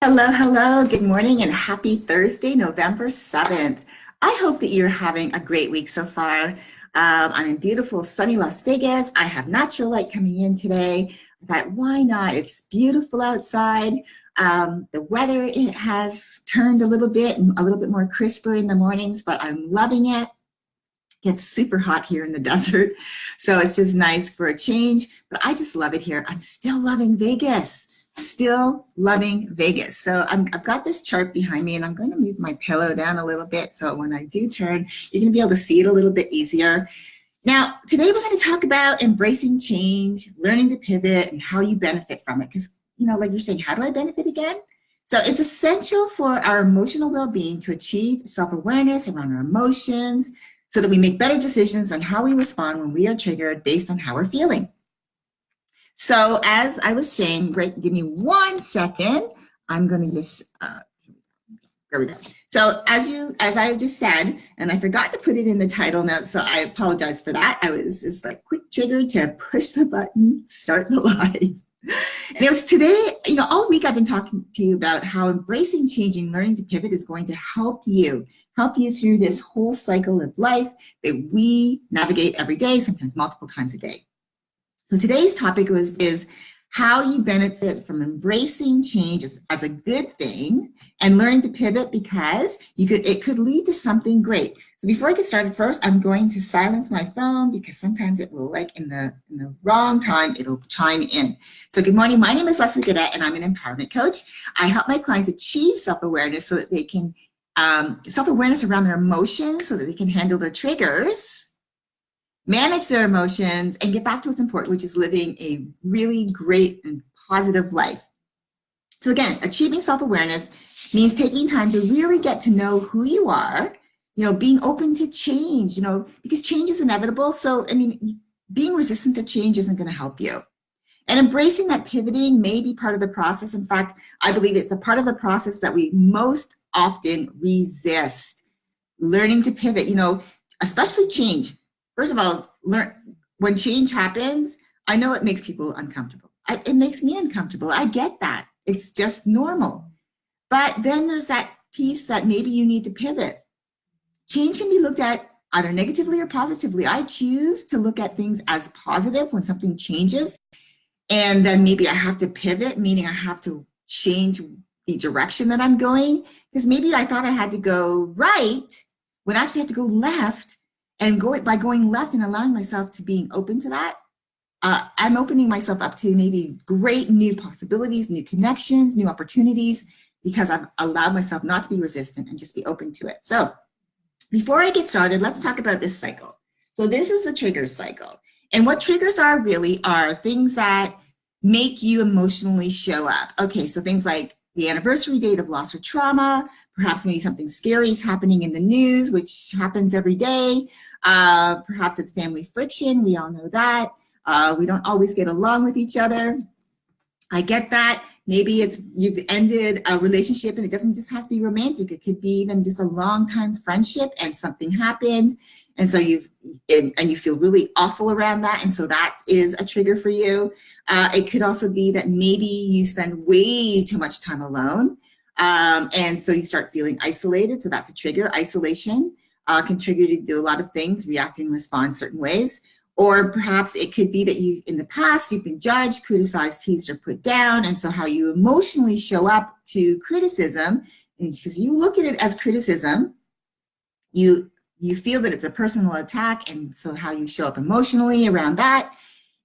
Hello, hello. Good morning and happy Thursday, November 7th. I hope that you're having a great week so far. I'm in beautiful sunny Las Vegas. I have natural light coming in today. I thought, why not? It's beautiful outside. The weather it has turned a little bit and a little bit more crisper in the mornings, but I'm loving it. Gets super hot here in the desert, so it's just nice for a change. But I just love it here. I'm still loving Vegas. Still loving Vegas. So I've got this chart behind me, and I'm going to move my pillow down a little bit so when I do turn, you're going to be able to see it a little bit easier. Now, today we're going to talk about embracing change, learning to pivot, and how you benefit from it. Because, like you're saying, how do I benefit again? So it's essential for our emotional well-being to achieve self-awareness around our emotions, so that we make better decisions on how we respond when we are triggered based on how we're feeling. So as I was saying, great, give me 1 second. I'm going to just, there we go. So as I just said, and I forgot to put it in the title note, so I apologize for that. I was just like quick trigger to push the button, start the live. And it was today, all week I've been talking to you about how embracing changing, learning to pivot is going to help you through this whole cycle of life that we navigate every day, sometimes multiple times a day. So today's topic is how you benefit from embracing change as a good thing and learning to pivot because it could lead to something great. So before I get started, first I'm going to silence my phone because sometimes it will, like in the wrong time, it'll chime in. So good morning, my name is Leslie Godet and I'm an empowerment coach. I help my clients achieve self-awareness so that they can, self-awareness around their emotions so that they can handle their triggers, manage their emotions, and get back to what's important, which is living a really great and positive life. So again, achieving self-awareness means taking time to really get to know who you are, being open to change, because change is inevitable. So, being resistant to change isn't going to help you. And embracing that pivoting may be part of the process. In fact, I believe it's a part of the process that we most often resist. Learning to pivot, especially change. First of all, when change happens, I know it makes people uncomfortable. It makes me uncomfortable. I get that. It's just normal. But then there's that piece that maybe you need to pivot. Change can be looked at either negatively or positively. I choose to look at things as positive when something changes. And then maybe I have to pivot, meaning I have to change the direction that I'm going. Because maybe I thought I had to go right when I actually have to go left. And by going left and allowing myself to being open to that, I'm opening myself up to maybe great new possibilities, new connections, new opportunities, because I've allowed myself not to be resistant and just be open to it. So before I get started, let's talk about this cycle. So this is the triggers cycle. And what triggers are really are things that make you emotionally show up. Okay, so things like the anniversary date of loss or trauma, perhaps maybe something scary is happening in the news, which happens every day. Perhaps it's family friction, we all know that. We don't always get along with each other. I get that. Maybe you've ended a relationship and it doesn't just have to be romantic. It could be even just a long time friendship and something happened. And so you feel really awful around that. And so that is a trigger for you. It could also be that maybe you spend way too much time alone. And so you start feeling isolated. So that's a trigger. Isolation can trigger you to do a lot of things, react and respond certain ways. Or perhaps it could be that in the past, you've been judged, criticized, teased, or put down. And so how you emotionally show up to criticism, because you look at it as criticism, you feel that it's a personal attack. And so how you show up emotionally around that.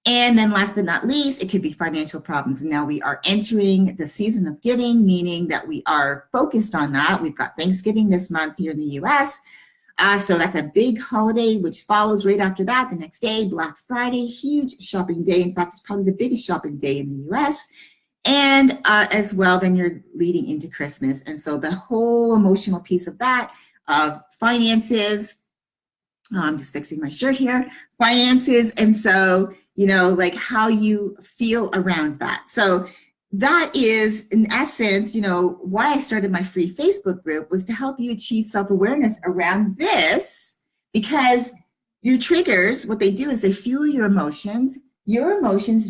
And then last but not least, it could be financial problems. And now we are entering the season of giving, meaning that we are focused on that. We've got Thanksgiving this month here in the US. So that's a big holiday, which follows right after that. The next day, Black Friday, huge shopping day. In fact, it's probably the biggest shopping day in the US. And as well, then you're leading into Christmas. And so the whole emotional piece of that, of finances, I'm just fixing my shirt here, finances. And so, like how you feel around that. So that is, in essence, why I started my free Facebook group was to help you achieve self-awareness around this, because your triggers, what they do is they fuel your emotions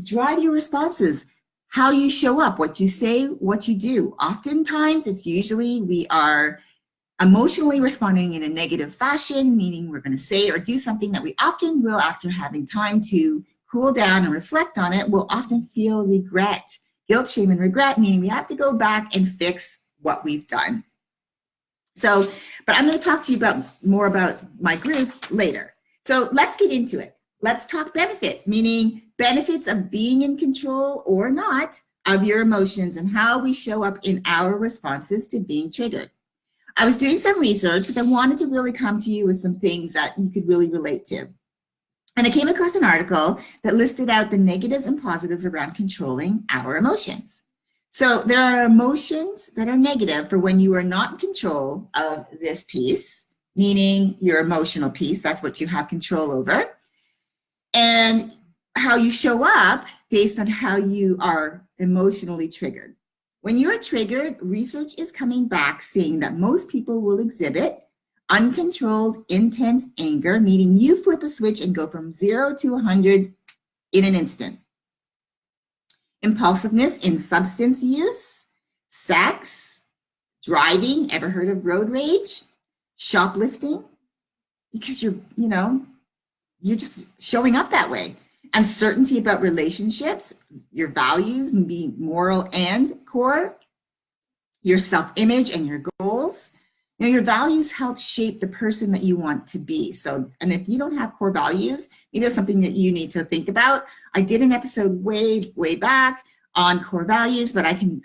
drive your responses. how you show up, what you say, what you do. Oftentimes, it's usually we are emotionally responding in a negative fashion, meaning we're going to say or do something that we often will, after having time to cool down and reflect on it, will often feel regret, guilt, shame, and regret, meaning we have to go back and fix what we've done. So, but I'm going to talk to you more about my group later. So let's get into it. Let's talk benefits, meaning benefits of being in control or not of your emotions and how we show up in our responses to being triggered. I was doing some research because I wanted to really come to you with some things that you could really relate to. And I came across an article that listed out the negatives and positives around controlling our emotions. So there are emotions that are negative for when you are not in control of this piece, meaning your emotional piece, that's what you have control over, and how you show up based on how you are emotionally triggered. When you are triggered, research is coming back saying that most people will exhibit uncontrolled, intense anger, meaning you flip a switch and go from 0 to 100 in an instant. Impulsiveness in substance use, sex, driving, ever heard of road rage, shoplifting, because you're just showing up that way. Uncertainty about relationships, your values, being moral and core, your self-image and your goals. Your values help shape the person that you want to be. So, and if you don't have core values, maybe that's something that you need to think about. I did an episode way back on core values, but I can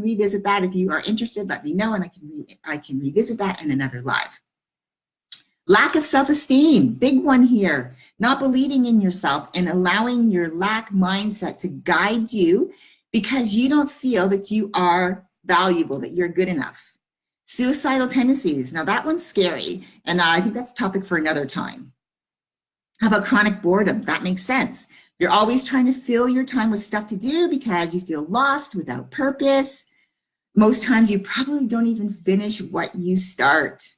revisit that. If you are interested, let me know, and I can revisit that in another live. Lack of self-esteem, big one here. Not believing in yourself and allowing your lack mindset to guide you because you don't feel that you are valuable, that you're good enough. Suicidal tendencies, now that one's scary, and I think that's a topic for another time. How about chronic boredom? That makes sense. You're always trying to fill your time with stuff to do because you feel lost, without purpose. Most times you probably don't even finish what you start.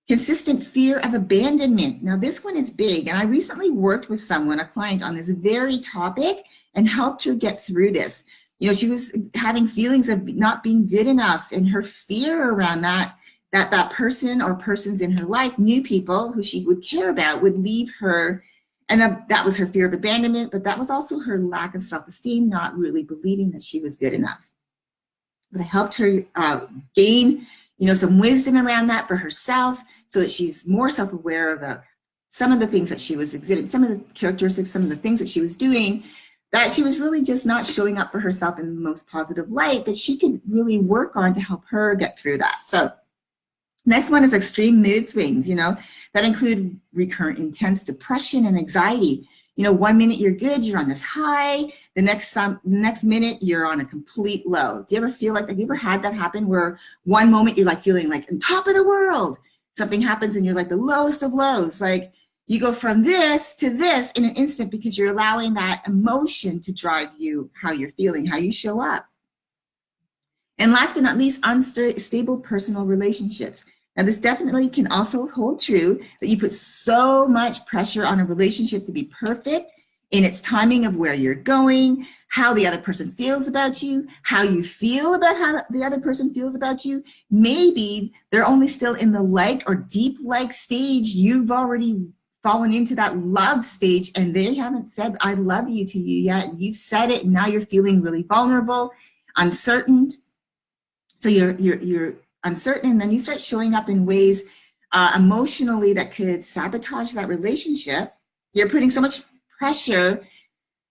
Consistent fear of abandonment. Now this one is big, and I recently worked with someone, a client, on this very topic and helped her get through this. She was having feelings of not being good enough, and her fear around that person or persons in her life, new people who she would care about, would leave her. And that was her fear of abandonment, but that was also her lack of self-esteem, not really believing that she was good enough. But I helped her gain some wisdom around that for herself so that she's more self-aware about some of the things that she was exhibiting, some of the characteristics, some of the things that she was doing, that she was really just not showing up for herself in the most positive light, that she could really work on to help her get through that. So next one is extreme mood swings, that include recurrent intense depression and anxiety. 1 minute you're good, you're on this high, the next minute you're on a complete low. Do you ever feel like that? Have you ever had that happen where one moment you're like feeling like on top of the world, something happens and you're like the lowest of lows, like you go from this to this in an instant because you're allowing that emotion to drive you, how you're feeling, how you show up. And last but not least, unstable personal relationships. Now, this definitely can also hold true that you put so much pressure on a relationship to be perfect in its timing of where you're going, how the other person feels about you, how you feel about how the other person feels about you. Maybe they're only still in the like or deep like stage. You've already fallen into that love stage and they haven't said I love you to you yet. You've said it and now you're feeling really vulnerable, uncertain. So you're uncertain, and then you start showing up in ways emotionally that could sabotage that relationship. You're putting so much pressure,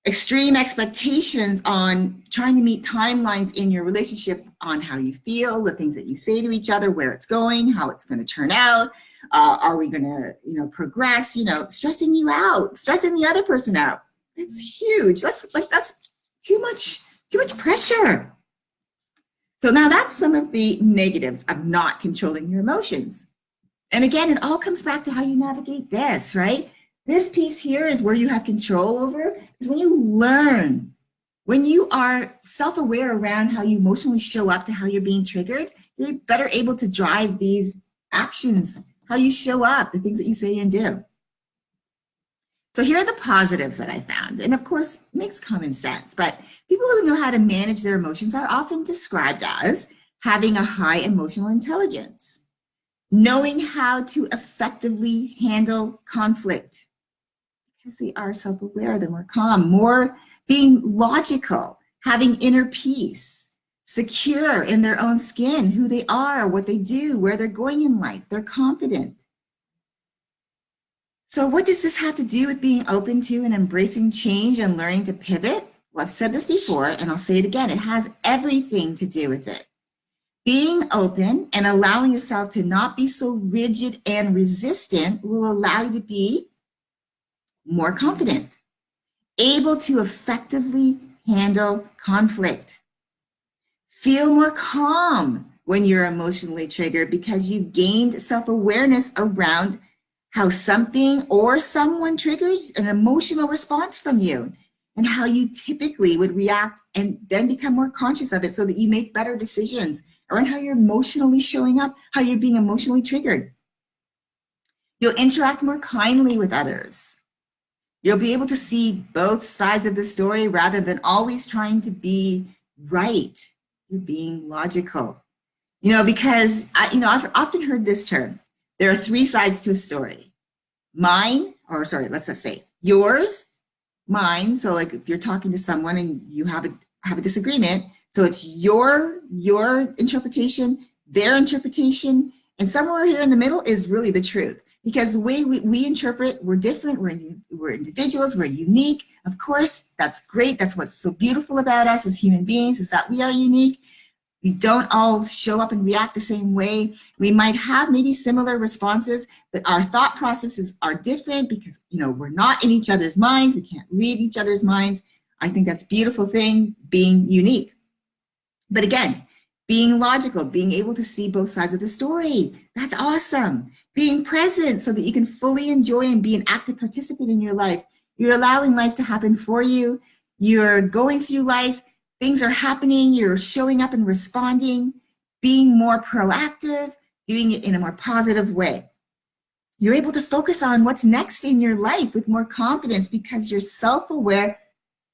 extreme expectations on trying to meet timelines in your relationship on how you feel, the things that you say to each other, where it's going, how it's going to turn out. Are we going to, progress? Stressing you out, stressing the other person out. It's huge. That's too much pressure. So now that's some of the negatives of not controlling your emotions. And again, it all comes back to how you navigate this, right? This piece here is where you have control over, is when you learn, when you are self-aware around how you emotionally show up to how you're being triggered, you're better able to drive these actions, how you show up, the things that you say and do. So here are the positives that I found. And of course, it makes common sense, but people who know how to manage their emotions are often described as having a high emotional intelligence, knowing how to effectively handle conflict because they are self-aware, they're more calm, more being logical, having inner peace, secure in their own skin, who they are, what they do, where they're going in life, they're confident. So what does this have to do with being open to and embracing change and learning to pivot? Well, I've said this before, and I'll say it again. It has everything to do with it. Being open and allowing yourself to not be so rigid and resistant will allow you to be more confident, able to effectively handle conflict, feel more calm when you're emotionally triggered because you've gained self-awareness around how something or someone triggers an emotional response from you and how you typically would react, and then become more conscious of it so that you make better decisions around how you're emotionally showing up, how you're being emotionally triggered. You'll interact more kindly with others. You'll be able to see both sides of the story rather than always trying to be right. You're being logical. Because I've often heard this term. There are three sides to a story. Let's just say yours, mine. So like if you're talking to someone and you have a disagreement, so it's your interpretation, their interpretation, and somewhere here in the middle is really the truth. Because the way we interpret, we're different, we're individuals, we're unique. Of course, that's great. That's what's so beautiful about us as human beings, is that we are unique. We don't all show up and react the same way. We might have maybe similar responses, but our thought processes are different because, we're not in each other's minds. We can't read each other's minds. I think that's a beautiful thing, being unique. But again, being logical, being able to see both sides of the story, that's awesome. Being present so that you can fully enjoy and be an active participant in your life. You're allowing life to happen for you. You're going through life. Things are happening. You're showing up and responding, being more proactive, doing it in a more positive way. You're able to focus on what's next in your life with more confidence because you're self-aware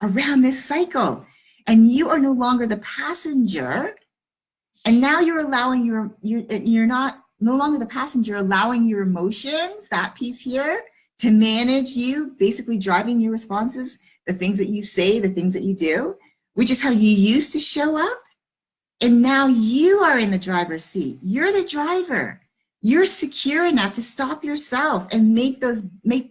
around this cycle. And you are no longer the passenger. And now you're allowing you're not no longer the passenger, allowing your emotions, that piece here, to manage you, basically driving your responses, the things that you say, the things that you do, which is how you used to show up. And now you are in the driver's seat. You're the driver. You're secure enough to stop yourself and make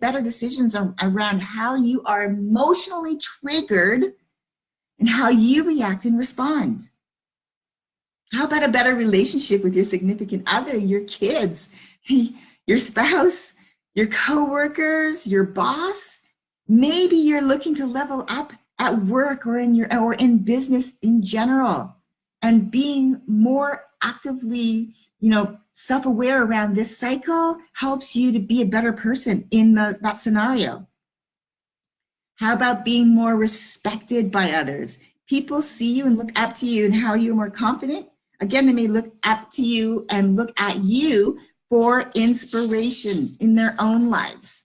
better decisions around how you are emotionally triggered and how you react and respond. How about a better relationship with your significant other, your kids, your spouse, your coworkers, your boss? Maybe you're looking to level up at work or in business in general, and being more actively, self-aware around this cycle helps you to be a better person in that scenario. How about being more respected by others? People see you and look up to you and how you're more confident. Again, they may look up to you and look at you for inspiration in their own lives.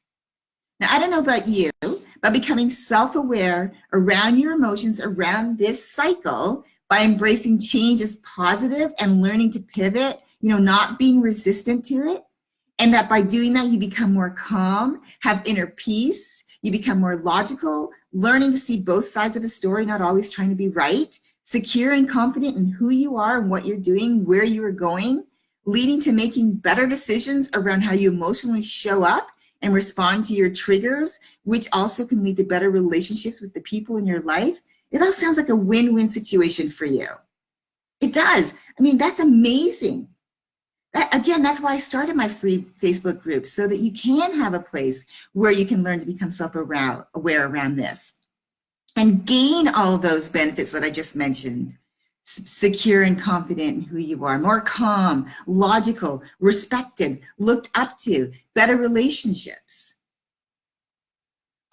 Now, I don't know about you, but becoming self-aware around your emotions, around this cycle, by embracing change as positive and learning to pivot, not being resistant to it. And that by doing that, you become more calm, have inner peace, you become more logical, learning to see both sides of the story, not always trying to be right, secure and confident in who you are and what you're doing, where you are going, leading to making better decisions around how you emotionally show up and respond to your triggers, which also can lead to better relationships with the people in your life. It all sounds like a win-win situation for you. It does. I mean, that's amazing. Again, that's why I started my free Facebook group, so that you can have a place where you can learn to become self-aware around this and gain all those benefits that I just mentioned. Secure and confident in who you are, more calm, logical, respected, looked up to, better relationships.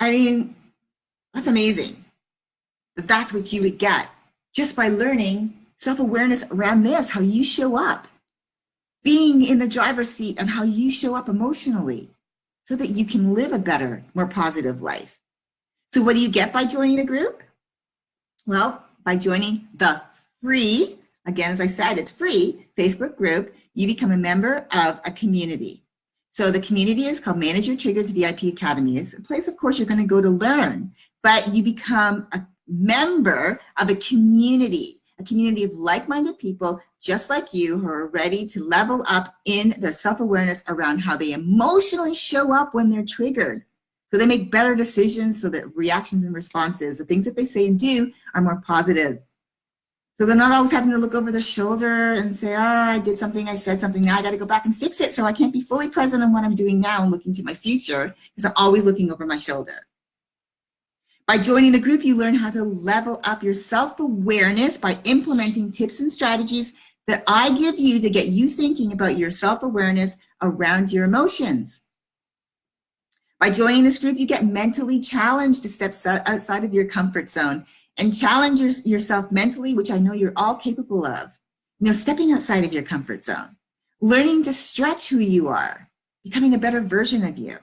I mean, that's amazing. That's what you would get just by learning self-awareness around this, how you show up. Being in the driver's seat on how you show up emotionally. so that you can live a better, more positive life. So what do you get by joining a group? Well, by joining the free, again, as I said, it's free Facebook group, you become a member of a community. So the community is called Manage Your Triggers VIP Academy. It's a place, of course, you're going to go to learn, but you become a member of a community of like-minded people just like you who are ready to level up in their self-awareness around how they emotionally show up when they're triggered. So they make better decisions so that reactions and responses, the things that they say and do, are more positive. So they're not always having to look over their shoulder and say, oh, I did something, I said something, now I got to go back and fix it, so I can't be fully present on what I'm doing now and looking to my future because I'm always looking over my shoulder. By joining the group, you learn how to level up your self-awareness by implementing tips and strategies that I give you to get you thinking about your self-awareness around your emotions. By joining this group, you get mentally challenged to step outside of your comfort zone and challenge yourself mentally, which I know you're all capable of. You know, stepping outside of your comfort zone, learning to stretch who you are, becoming a better version of you.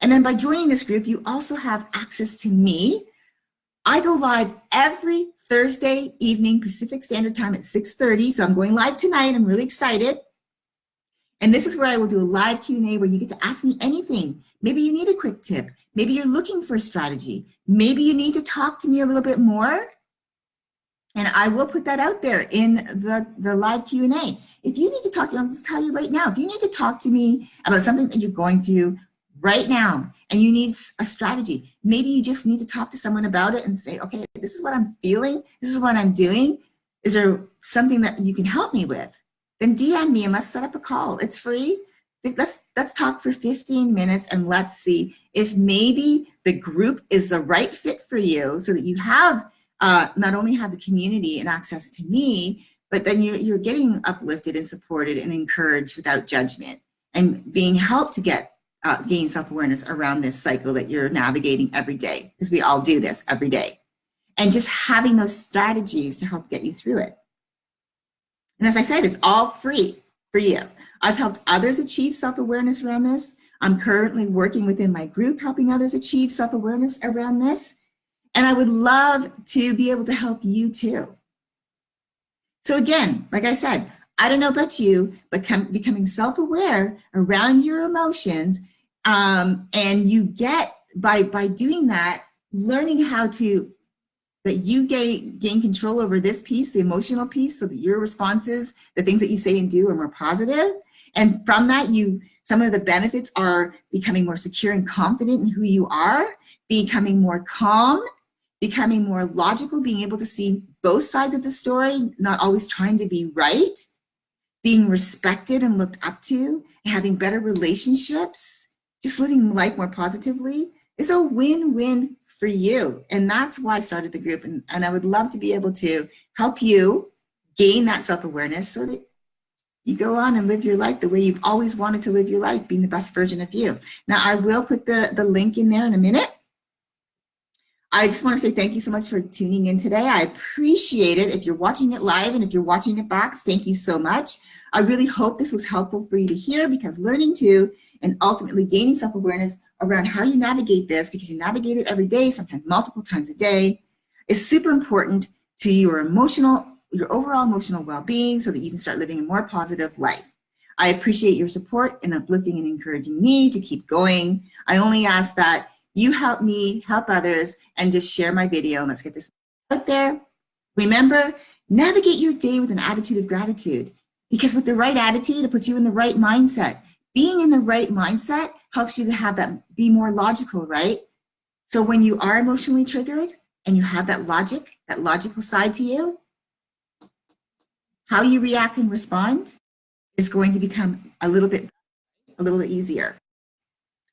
And then by joining this group, you also have access to me. I go live every Thursday evening, Pacific Standard Time at 6:30. So I'm going live tonight. I'm really excited. And this is where I will do a live Q&A where you get to ask me anything. Maybe you need a quick tip. Maybe you're looking for a strategy. Maybe you need to talk to me a little bit more. And I will put that out there in the live Q&A. If you need to talk to me, I'll just tell you right now, if you need to talk to me about something that you're going through right now and you need a strategy, maybe you just need to talk to someone about it and say, okay, this is what I'm feeling. This is what I'm doing. Is there something that you can help me with? Then DM me and let's set up a call. It's free. Let's talk for 15 minutes and let's see if maybe the group is the right fit for you so that you have not only have the community and access to me, but then you're getting uplifted and supported and encouraged without judgment and being helped to gain self-awareness around this cycle that you're navigating every day, because we all do this every day. And just having those strategies to help get you through it. And as I said, it's all free for you. I've helped others achieve self-awareness around this. I'm currently working within my group helping others achieve self-awareness around this. And I would love to be able to help you too. So again, like I said, I don't know about you, but becoming self-aware around your emotions, and you get, by doing that, learning how to, that you gain control over this piece, the emotional piece, so that your responses, the things that you say and do, are more positive. And from that, some of the benefits are becoming more secure and confident in who you are, becoming more calm, becoming more logical, being able to see both sides of the story, not always trying to be right, being respected and looked up to, and having better relationships, just living life more positively is a win-win for you. And that's why I started the group. And I would love to be able to help you gain that self-awareness so that you go on and live your life the way you've always wanted to live your life, being the best version of you. Now, I will put the link in there in a minute. I just want to say thank you so much for tuning in today. I appreciate it. If you're watching it live and if you're watching it back, thank you so much. I really hope this was helpful for you to hear, because learning to and ultimately gaining self-awareness around how you navigate this, because you navigate it every day, sometimes multiple times a day, is super important to your overall emotional well-being so that you can start living a more positive life. I appreciate your support in uplifting and encouraging me to keep going. I only ask that you help me help others and just share my video, and let's get this out there. Remember, navigate your day with an attitude of gratitude, because with the right attitude, it puts you in the right mindset. Being in the right mindset helps you to have that, be more logical, right? So when you are emotionally triggered and you have that logical side to you, how you react and respond is going to become a little bit easier.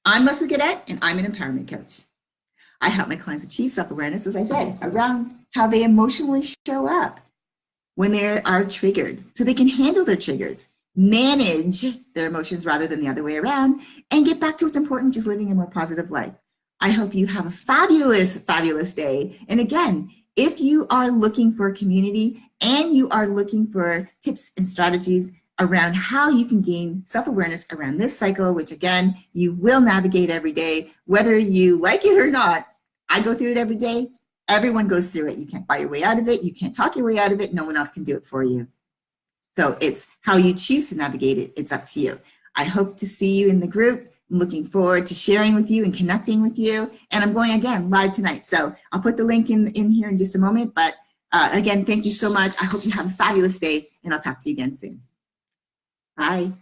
I'm Leslie Gaudette, and I'm an empowerment coach. I help my clients achieve self-awareness, as I said, around how they emotionally show up when they are triggered, so they can handle their triggers, manage their emotions rather than the other way around, and get back to what's important, which is living a more positive life. I hope you have a fabulous, fabulous day. And again, if you are looking for a community and you are looking for tips and strategies around how you can gain self-awareness around this cycle, which again, you will navigate every day, whether you like it or not. I go through it every day. Everyone goes through it. You can't buy your way out of it. You can't talk your way out of it. No one else can do it for you. So it's how you choose to navigate it. It's up to you. I hope to see you in the group. I'm looking forward to sharing with you and connecting with you. And I'm going again live tonight. So I'll put the link in here in just a moment. But again, thank you so much. I hope you have a fabulous day, and I'll talk to you again soon. Bye.